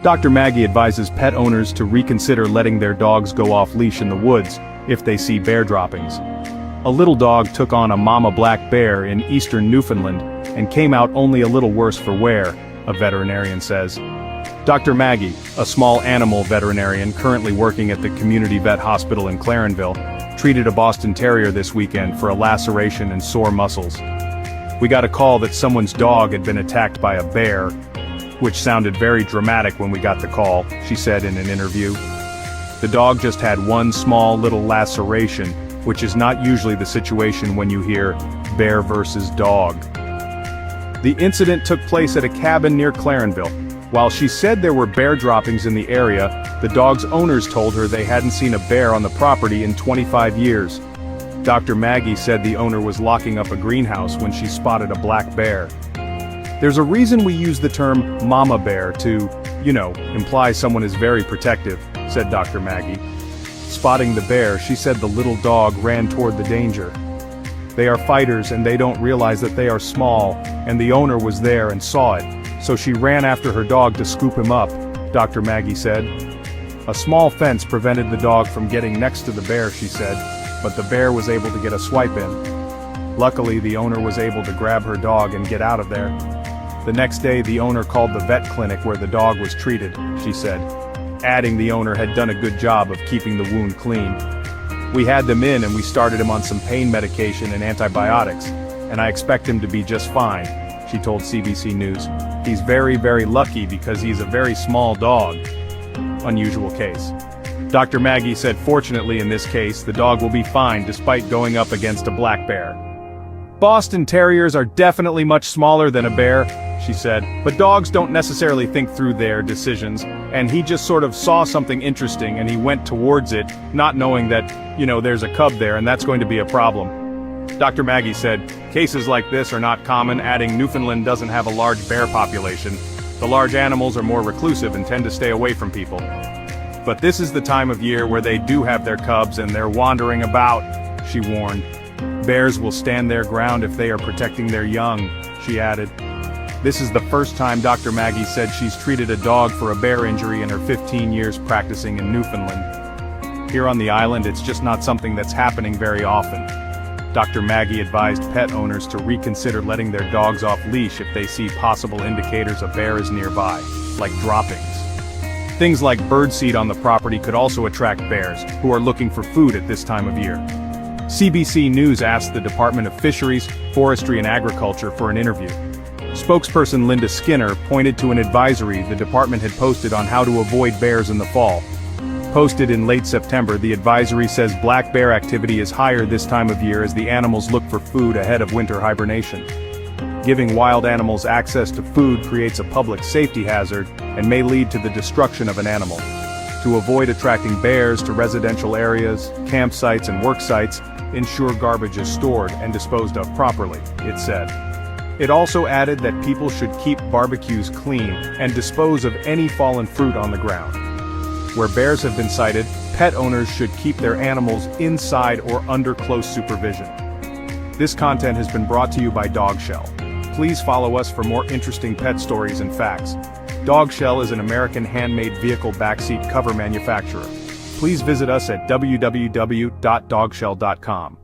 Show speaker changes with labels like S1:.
S1: Dr. Maggie advises pet owners to reconsider letting their dogs go off leash in the woods if they see bear droppings. A little dog took on a mama black bear in eastern Newfoundland and came out only a little worse for wear, a veterinarian says. Dr. Maggie, a small animal veterinarian currently working at the community vet hospital in Clarenville, treated a Boston Terrier this weekend for a laceration and sore muscles. "We got a call that someone's dog had been attacked by a bear, which sounded very dramatic when we got the call," she said in an interview. "The dog just had one small little laceration, which is not usually the situation when you hear bear versus dog." The incident took place at a cabin near Clarenville. While she said there were bear droppings in the area, the dog's owners told her they hadn't seen a bear on the property in 25 years. Dr. Maggie said the owner was locking up a greenhouse when she spotted a black bear. "There's a reason we use the term mama bear to, imply someone is very protective," said Dr. Maggie. Spotting the bear, she said the little dog ran toward the danger. "They are fighters and they don't realize that they are small, and the owner was there and saw it, so she ran after her dog to scoop him up," Dr. Maggie said. "A small fence prevented the dog from getting next to the bear," she said, "but the bear was able to get a swipe in. Luckily, the owner was able to grab her dog and get out of there. The next day the owner called the vet clinic where the dog was treated," she said, adding the owner had done a good job of keeping the wound clean. "We had them in and we started him on some pain medication and antibiotics, and I expect him to be just fine," she told CBC News. "He's very, very lucky because he's a very small dog." Unusual case. Dr. Maggie said fortunately in this case the dog will be fine despite going up against a black bear. "Boston Terriers are definitely much smaller than a bear," she said, "but dogs don't necessarily think through their decisions, and he just sort of saw something interesting and he went towards it, not knowing that, there's a cub there and that's going to be a problem." Dr. Maggie said, "Cases like this are not common," adding Newfoundland doesn't have a large bear population. "The large animals are more reclusive and tend to stay away from people. But this is the time of year where they do have their cubs and they're wandering about," she warned. "Bears will stand their ground if they are protecting their young," she added. This is the first time Dr. Maggie said she's treated a dog for a bear injury in her 15 years practicing in Newfoundland. Here on the island it's just not something that's happening very often. Dr. Maggie advised pet owners to reconsider letting their dogs off leash if they see possible indicators a bear is nearby, like droppings. Things like birdseed on the property could also attract bears, who are looking for food at this time of year. CBC News asked the Department of Fisheries, Forestry and Agriculture for an interview. Spokesperson Linda Skinner pointed to an advisory the department had posted on how to avoid bears in the fall. Posted in late September, the advisory says black bear activity is higher this time of year as the animals look for food ahead of winter hibernation. Giving wild animals access to food creates a public safety hazard and may lead to the destruction of an animal. To avoid attracting bears to residential areas, campsites and work sites, ensure garbage is stored and disposed of properly, it said. It also added that people should keep barbecues clean and dispose of any fallen fruit on the ground. Where bears have been sighted, pet owners should keep their animals inside or under close supervision. This content has been brought to you by DogShell. Please follow us for more interesting pet stories and facts. DogShell is an American handmade vehicle backseat cover manufacturer. Please visit us at www.dogshell.com.